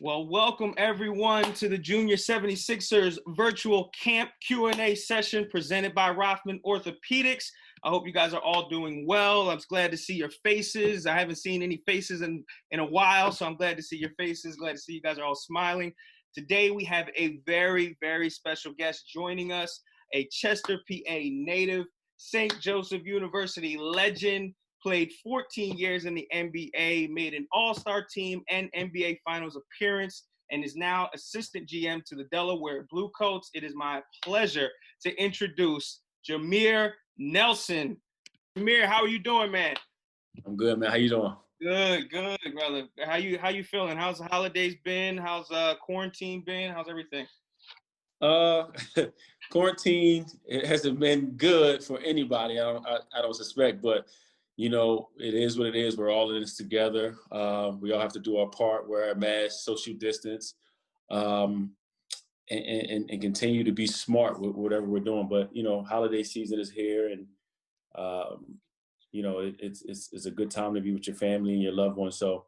Well, welcome everyone to the Junior 76ers virtual camp Q&A session presented by Rothman Orthopaedics. I hope you guys are all doing well. I'm glad to see your faces. I haven't seen any faces in a while, so I'm glad to see your faces. Glad to see you guys are all smiling. Today we have a very, very special guest joining us, a Chester, PA native, St. Joseph University legend, played 14 years in the NBA, made an all-star team and NBA Finals appearance, and is now assistant GM to the Delaware Bluecoats. It is my pleasure to introduce Jameer Nelson. Jameer, how are you doing, man? I'm good, man. How you doing? Good, brother. How you feeling? How's the holidays been? How's quarantine been? How's everything? Quarantine, it hasn't been good for anybody. I don't suspect, but it is what it is. We're all in this together. We all have to do our part, wear our masks, social distance, and continue to be smart with whatever we're doing. But holiday season is here, and it's a good time to be with your family and your loved ones. So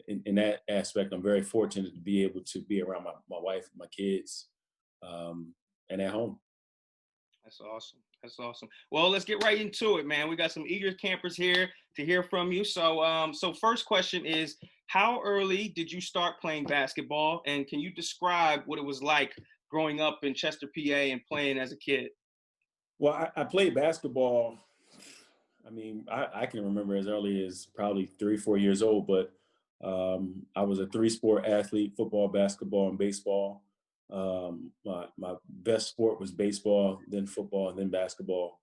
in that aspect, I'm very fortunate to be able to be around my wife, my kids, and at home. That's awesome. Well, let's get right into it, man. We got some eager campers here to hear from you. So first question is, how early did you start playing basketball? And can you describe what it was like growing up in Chester, PA and playing as a kid? Well, I played basketball. I mean, I can remember as early as probably 3, 4 years old, but I was a 3-sport athlete: football, basketball, and baseball. My best sport was baseball, then football, and then basketball.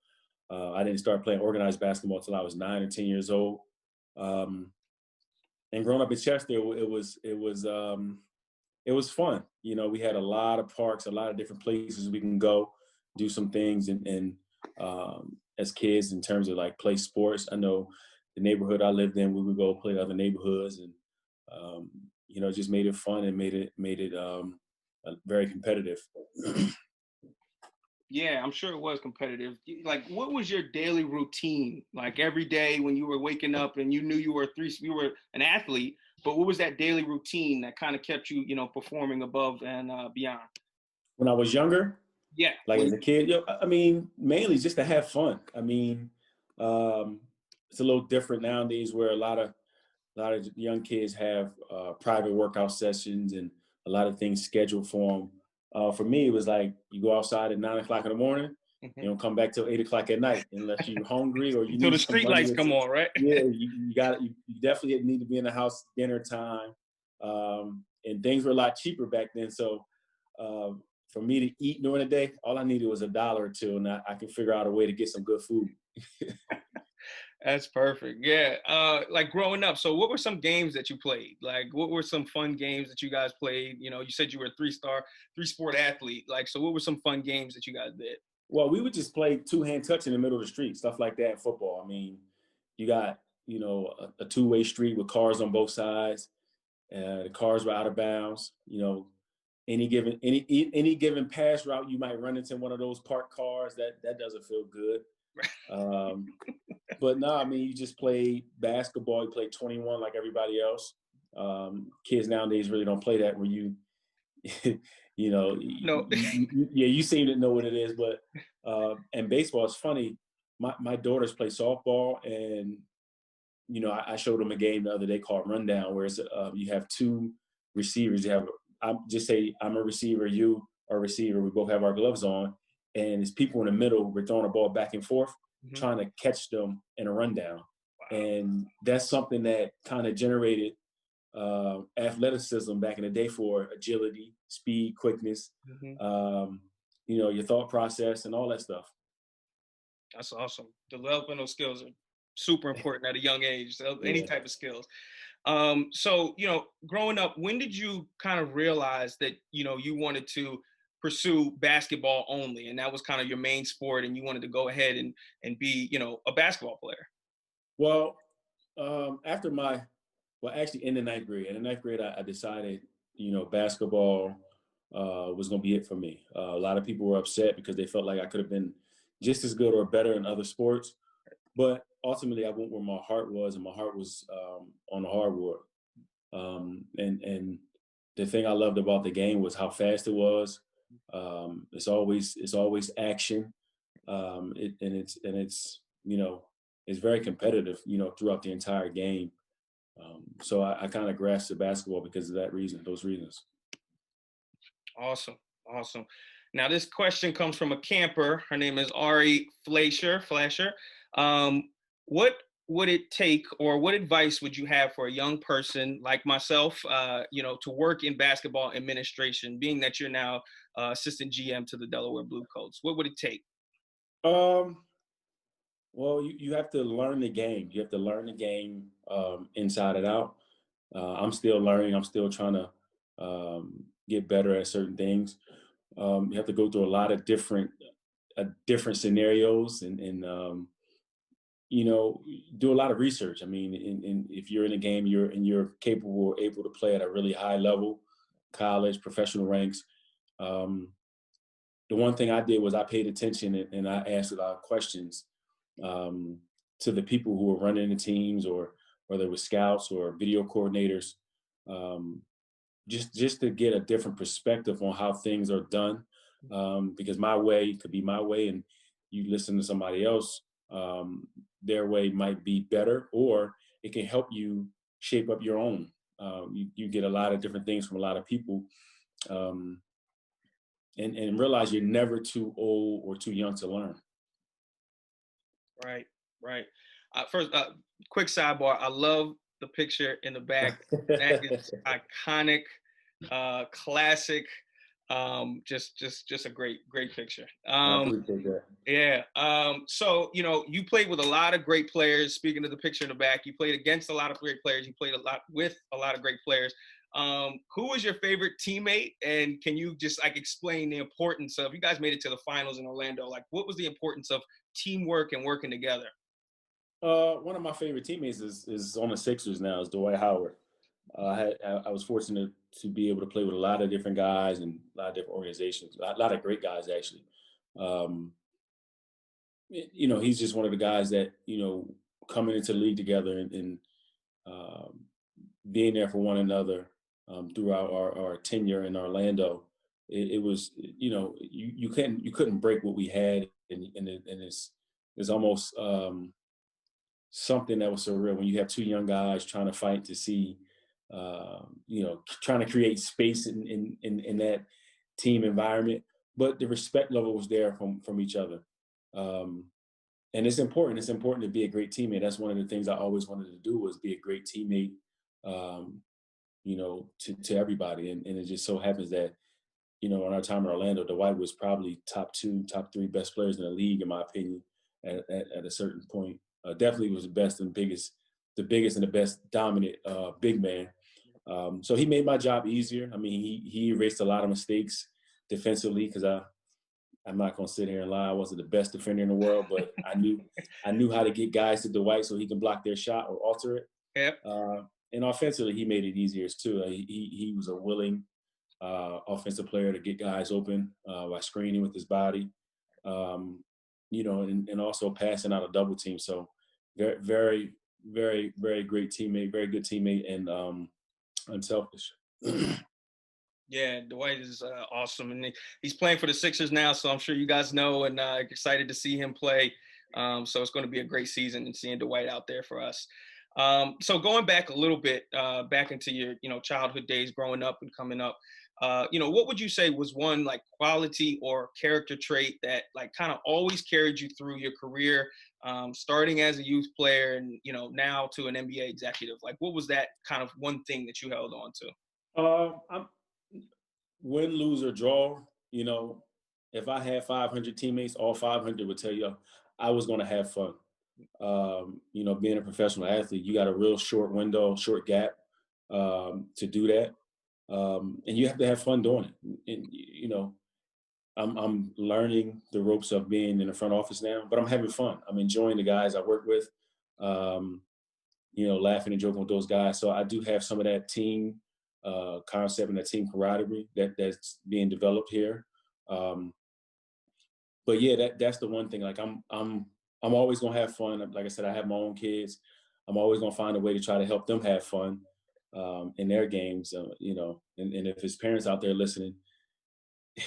I didn't start playing organized basketball until I was 9 or 10 years old. And growing up in Chester, it was fun. We had a lot of parks, a lot of different places we can go, do some things, and as kids in terms of like play sports. I know the neighborhood I lived in, we would go play other neighborhoods, and it just made it fun and made it very competitive. Yeah, I'm sure it was competitive. Like, what was your daily routine? Like every day when you were waking up and you knew you were an athlete, but what was that daily routine that kind of kept you, performing above and beyond? When I was younger, Yeah, like as a kid, I mean, mainly just to have fun. I mean, it's a little different nowadays where a lot of young kids have private workout sessions and a lot of things scheduled for them. For me, it was like you go outside at 9 o'clock in the morning, you don't come back till 8 o'clock at night unless you're hungry or you until need the street lights come on, right? Yeah, you definitely need to be in the house dinner time, and things were a lot cheaper back then. So for me to eat during the day, all I needed was $1 or $2, and I could figure out a way to get some good food. That's perfect. Yeah. Like growing up, so what were some games that you played? Like, what were some fun games that you guys played? You said you were a 3-sport athlete. Like, so what were some fun games that you guys did? Well, we would just play two-hand touch in the middle of the street, stuff like that in football. I mean, you got, a two-way street with cars on both sides. The cars were out of bounds. Any given pass route, you might run into one of those parked cars. That doesn't feel good. But no, I mean, you just play basketball. You play 21 like everybody else. Kids nowadays really don't play that where you, No. you seem to know what it is. But and baseball is funny. My daughters play softball, and I showed them a game the other day called Rundown, where it's, you have 2 receivers. You have just say I'm a receiver, you are a receiver. We both have our gloves on, and it's people in the middle. We're throwing a ball back and forth, trying to catch them in a rundown. Wow. And that's something that kind of generated athleticism back in the day for agility, speed, quickness, your thought process and all that stuff. That's awesome. Developing those skills are super important at a young age, so any type of skills. So, growing up, when did you kind of realize that, you wanted to pursue basketball only, and that was kind of your main sport, and you wanted to go ahead and be, a basketball player? Well, actually in the 9th grade. In the 9th grade, I decided, basketball was going to be it for me. A lot of people were upset because they felt like I could have been just as good or better in other sports. But ultimately, I went where my heart was, and my heart was on the hardwood. And the thing I loved about the game was how fast it was. It's always action. And it's it's very competitive, throughout the entire game. So I kind of grasped the basketball because of those reasons. Awesome. Awesome. Now, this question comes from a camper. Her name is Ari Flasher. What would it take, or what advice would you have for a young person like myself, to work in basketball administration, being that you're now assistant GM to the Delaware Blue Coats? What would it take? Um, well, you have to learn the game. You have to learn the game inside and out. I'm still learning. I'm still trying to get better at certain things. You have to go through a lot of different scenarios and do a lot of research. I mean, if you're in a game, you're capable or able to play at a really high level, college, professional ranks. Um, the one thing I did was I paid attention and I asked a lot of questions to the people who were running the teams, or whether it was scouts or video coordinators, um, just to get a different perspective on how things are done. Because my way could be my way, and you listen to somebody else, their way might be better, or it can help you shape up your own. You get a lot of different things from a lot of people, um, and realize you're never too old or too young to learn. Right, right. First, quick sidebar. I love the picture in the back. That is iconic, classic. Just a great picture. I appreciate that. Yeah. So, you played with a lot of great players. Speaking of the picture in the back, you played against a lot of great players. You played a lot with a lot of great players. Who was your favorite teammate? And can you just explain the importance of, you guys made it to the finals in Orlando. Like, what was the importance of teamwork and working together? One of my favorite teammates is on the Sixers now, is Dwight Howard. I was fortunate to be able to play with a lot of different guys and a lot of different organizations, a lot of great guys actually. Um, he's just one of the guys that, coming into the league together and um, being there for one another throughout our tenure in Orlando. It was, you couldn't break what we had, and it's almost something that was surreal when you have two young guys trying to fight to see, trying to create space in that team environment. But the respect level was there from each other. Um, and it's important. It's important to be a great teammate. That's one of the things I always wanted to do, was be a great teammate, um, to everybody. And it just so happens that, in our time in Orlando, Dwight was probably top two, top three best players in the league, in my opinion, at a certain point. Definitely was the best and the biggest and the best dominant big man. So he made my job easier. I mean, he erased a lot of mistakes defensively, because I'm not gonna sit here and lie. I wasn't the best defender in the world, but I knew how to get guys to Dwight so he can block their shot or alter it. Yep. And offensively, he made it easier too. He was a willing offensive player to get guys open by screening with his body, and also passing out a double team. So very, very, very, very great teammate, very good teammate, and unselfish. Yeah, Dwight is awesome, and he's playing for the Sixers now, so I'm sure you guys know, and excited to see him play. So it's going to be a great season, and seeing Dwight out there for us. So going back a little bit, back into your childhood days, growing up and coming up, what would you say was one quality or character trait that kind of always carried you through your career, starting as a youth player and now to an NBA executive? What was that kind of one thing that you held on to? I'm win, lose, or draw. If I had 500 teammates, all 500 would tell you I was going to have fun. Being a professional athlete, you got a real short window, short gap to do that, and you have to have fun doing it. And I'm learning the ropes of being in the front office now, but I'm having fun. I'm enjoying the guys I work with, laughing and joking with those guys. So I do have some of that team concept and that team camaraderie that's being developed here. But yeah, that's the one thing. I'm always gonna have fun. Like I said, I have my own kids. I'm always gonna find a way to try to help them have fun. in their games, and if his parents out there listening,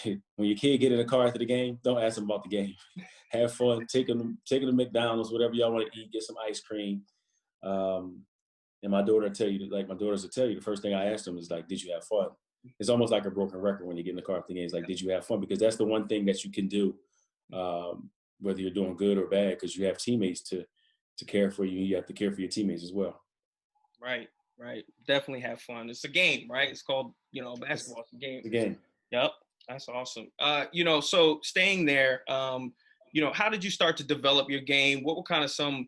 when your kid get in the car after the game, don't ask them about the game. Have fun, take them to McDonald's, whatever y'all want to eat, get some ice cream. And my daughter will tell you, like my daughters will tell you, the first thing I ask them is like, did you have fun? It's almost like a broken record when you get in the car after the game. It's like, did you have fun? Because that's the one thing that you can do, whether you're doing good or bad, because you have teammates to care for you. You have to care for your teammates as well. Right. Definitely have fun. It's a game, right? It's called, basketball. It's a game. It's a game. Yep. That's awesome. So staying there, how did you start to develop your game? What were kind of some,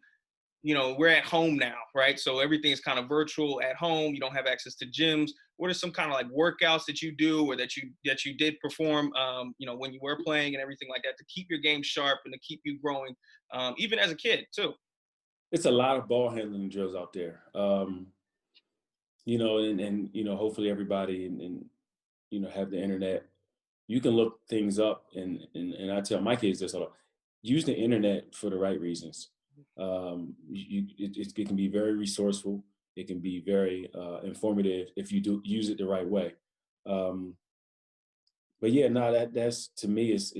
we're at home now, right? So everything is kind of virtual at home. You don't have access to gyms. What are some kind of like workouts that you do or that you did perform, when you were playing and everything like that to keep your game sharp and to keep you growing, even as a kid too? It's a lot of ball handling drills out there. Hopefully everybody and have the internet. You can look things up, and I tell my kids this a lot: use the internet for the right reasons. It can be very resourceful. It can be very informative if you do use it the right way. But yeah, no, that's to me, it's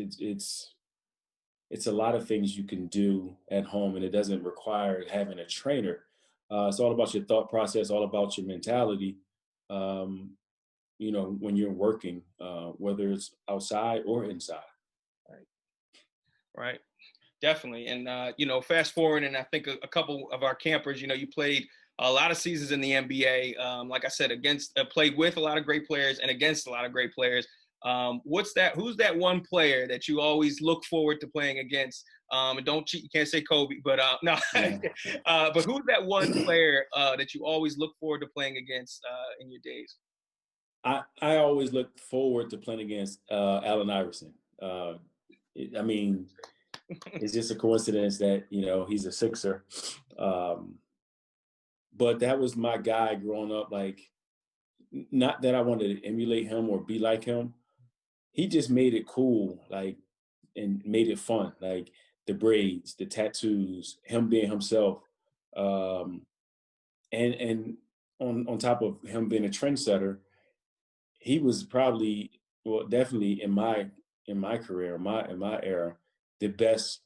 a lot of things you can do at home, and it doesn't require having a trainer. It's all about your thought process, all about your mentality. When you're working, whether it's outside or inside. Right. Definitely. And, fast forward, and I think a couple of our campers, you played a lot of seasons in the NBA. Like I said, played with a lot of great players and against a lot of great players. Who's that one player that you always look forward to playing against? And don't cheat, you can't say Kobe, but no. Yeah. But who's that one player that you always look forward to playing against in your days? I always look forward to playing against Allen Iverson. It's just a coincidence that he's a Sixer, but that was my guy growing up. Like, not that I wanted to emulate him or be like him. He just made it cool, like, and made it fun. Like the braids, the tattoos, him being himself, and on top of him being a trendsetter, he was probably, well, definitely in my career, in my era, the best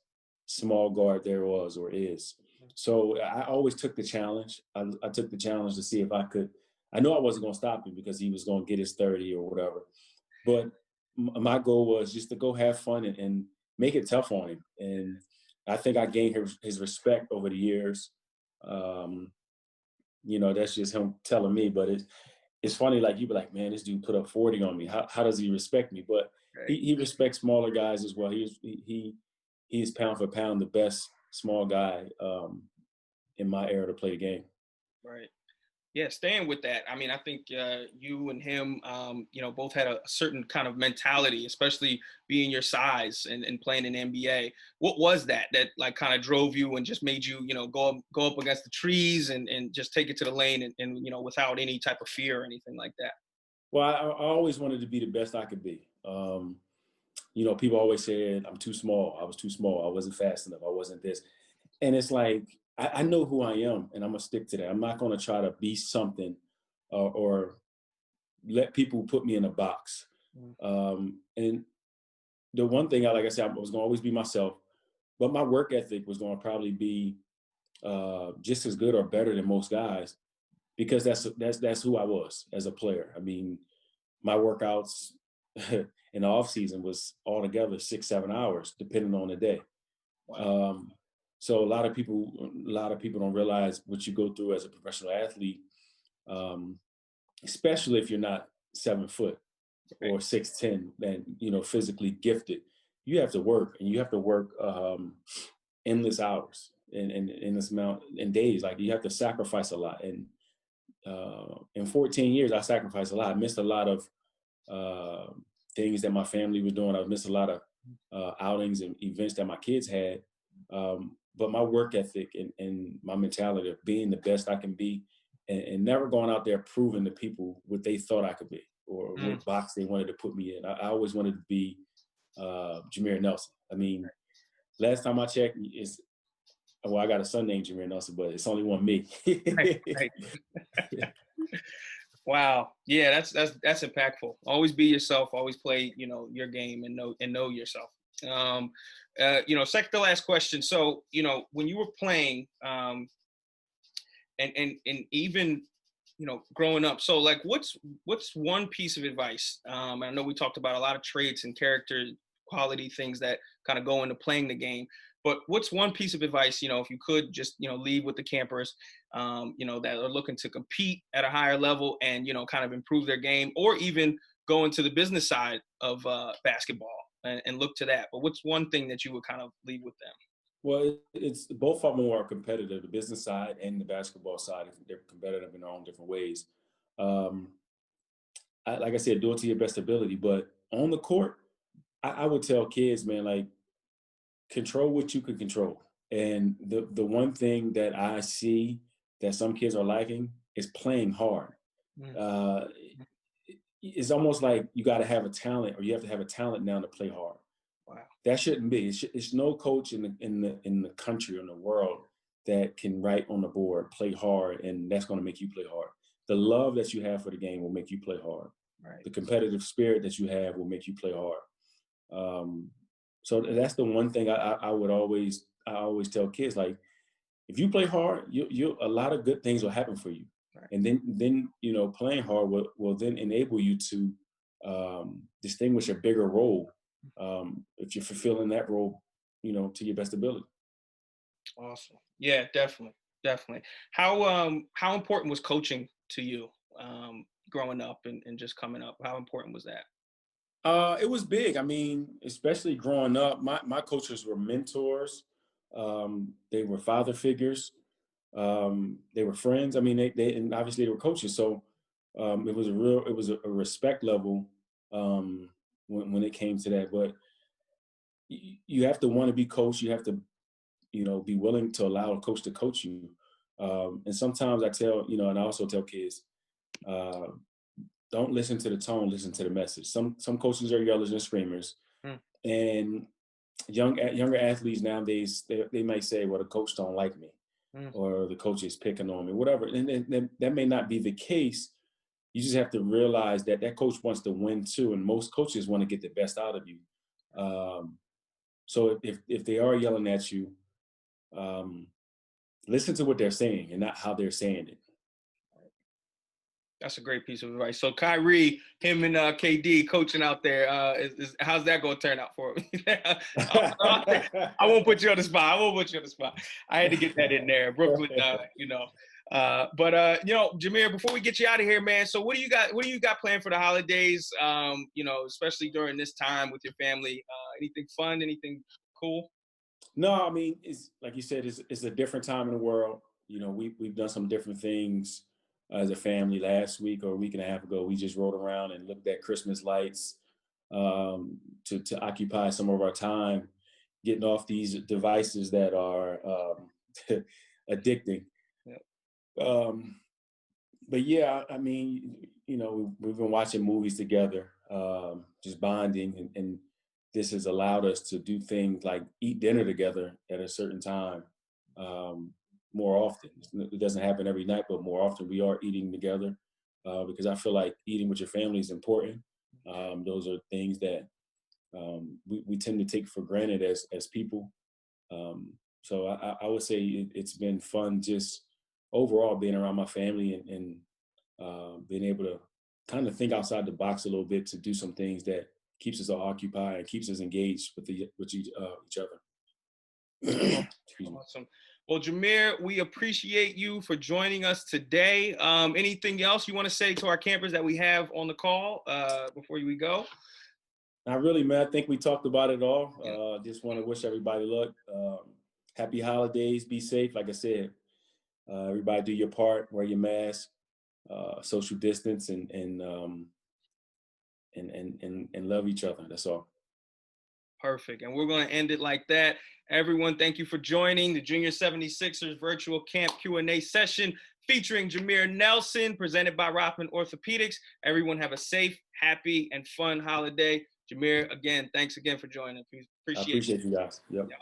small guard there was or is. So I always took the challenge. I took the challenge to see if I could. I knew I wasn't going to stop him because he was going to get his 30 or whatever. But my goal was just to go have fun and make it tough on him. And I think I gained his respect over the years. That's just him telling me. But it's funny, like, you be like, man, this dude put up 40 on me. How does he respect me? But he respects smaller guys as well. He's pound for pound the best small guy in my era to play the game. Right. Yeah, staying with that. I mean, I think you and him, both had a certain kind of mentality, especially being your size and playing in NBA. What was that like kind of drove you and just made you, go up against the trees and just take it to the lane and without any type of fear or anything like that? Well, I always wanted to be the best I could be. People always said I'm too small. I was too small. I wasn't fast enough. I wasn't this. And it's like, I know who I am, and I'm going to stick to that. I'm not going to try to be something or let people put me in a box. And the one thing, like I said, I was going to always be myself, but my work ethic was going to probably be just as good or better than most guys, because that's who I was as a player. I mean, my workouts in the off season was altogether 6-7 hours, depending on the day. Wow. So a lot of people don't realize what you go through as a professional athlete, especially if you're not 7 foot or 6'10", and physically gifted. You have to work, and you have to work endless hours and endless amount in days. Like, you have to sacrifice a lot. And in 14 years, I sacrificed a lot. I missed a lot of things that my family was doing. I missed a lot of outings and events that my kids had. But my work ethic and my mentality of being the best I can be, and never going out there proving to people what they thought I could be or what box they wanted to put me in. I always wanted to be Jameer Nelson. I mean, last time I checked, Well, I got a son named Jameer Nelson, but it's only one me. Right, right. Wow. Yeah, that's impactful. Always be yourself. Always play, your game and know yourself. Second to last question. So, when you were playing, and even, growing up. So, like, what's one piece of advice? I know we talked about a lot of traits and character quality things that kind of go into playing the game. But what's one piece of advice, if you could just, leave with the campers, that are looking to compete at a higher level and, kind of improve their game, or even go into the business side of basketball and look to that. But what's one thing that you would kind of leave with them? Well, it's both of them are competitive. The business side and the basketball side, they're competitive in their own different ways. Um, like I said, do it to your best ability. But on the court, I would tell kids, man, like, control what you can control. And the one thing that I see that some kids are lacking is playing hard. Mm. Uh, it's almost like you got to have a talent, or you have to have a talent now to play hard. Wow. That shouldn't be. It's no coach in the country or in the world that can write on the board, play hard, and that's going to make you play hard. The love that you have for the game will make you play hard. Right. The competitive spirit that you have will make you play hard. So that's the one thing I would always tell kids, like, if you play hard, you a lot of good things will happen for you. Right. And then playing hard will then enable you to distinguish a bigger role if you're fulfilling that role, to your best ability. Awesome. Yeah, definitely. Definitely. How important was coaching to you, growing up and just coming up? How important was that? It was big. I mean, especially growing up, my coaches were mentors. They were father figures. They were friends. I mean, they and obviously they were coaches. So it was a respect level when it came to that. But you have to want to be coached. You have to, be willing to allow a coach to coach you. And sometimes I tell, and I also tell kids, uh, don't listen to the tone, listen to the message. Some coaches are yellers and screamers, Mm. and younger athletes nowadays they might say, "Well, the coach don't like me," Mm. or the coach is picking on me, whatever. And that may not be the case. You just have to realize that that coach wants to win too, and most coaches want to get the best out of you. So if they are yelling at you, um, listen to what they're saying and not how they're saying it. That's a great piece of advice. So Kyrie, him and KD coaching out there, how's that going to turn out for him? I won't put you on the spot. I won't put you on the spot. I had to get that in there, Brooklyn. Jameer, before we get you out of here, man. So what do you got? What do you got planned for the holidays? Especially during this time with your family. Anything fun? Anything cool? No, I mean, it's like you said, it's a different time in the world. We've done some different things as a family. Last week or a week and a half ago, we just rode around and looked at Christmas lights to occupy some of our time, getting off these devices that are addicting. Yeah. But yeah, I mean, we've been watching movies together, just bonding, and this has allowed us to do things like eat dinner together at a certain time more often. It doesn't happen every night, but more often we are eating together because I feel like eating with your family is important. Those are things that we tend to take for granted as people. So I would say it's been fun just overall being around my family and being able to kind of think outside the box a little bit to do some things that keeps us all occupied and keeps us engaged with each other. Awesome. Well, Jameer, we appreciate you for joining us today. Anything else you want to say to our campers that we have on the call before we go? Not really, man. I think we talked about it all. Yeah. Just want to wish everybody luck. Happy holidays. Be safe. Like I said, everybody do your part. Wear your mask. Social distance, and love each other. That's all. Perfect. And we're going to end it like that. Everyone, thank you for joining the Junior 76ers virtual camp Q&A session featuring Jameer Nelson, presented by Rothman Orthopaedics. Everyone have a safe, happy, and fun holiday. Jameer, again, thanks again for joining. I appreciate you guys. Yep. Yeah.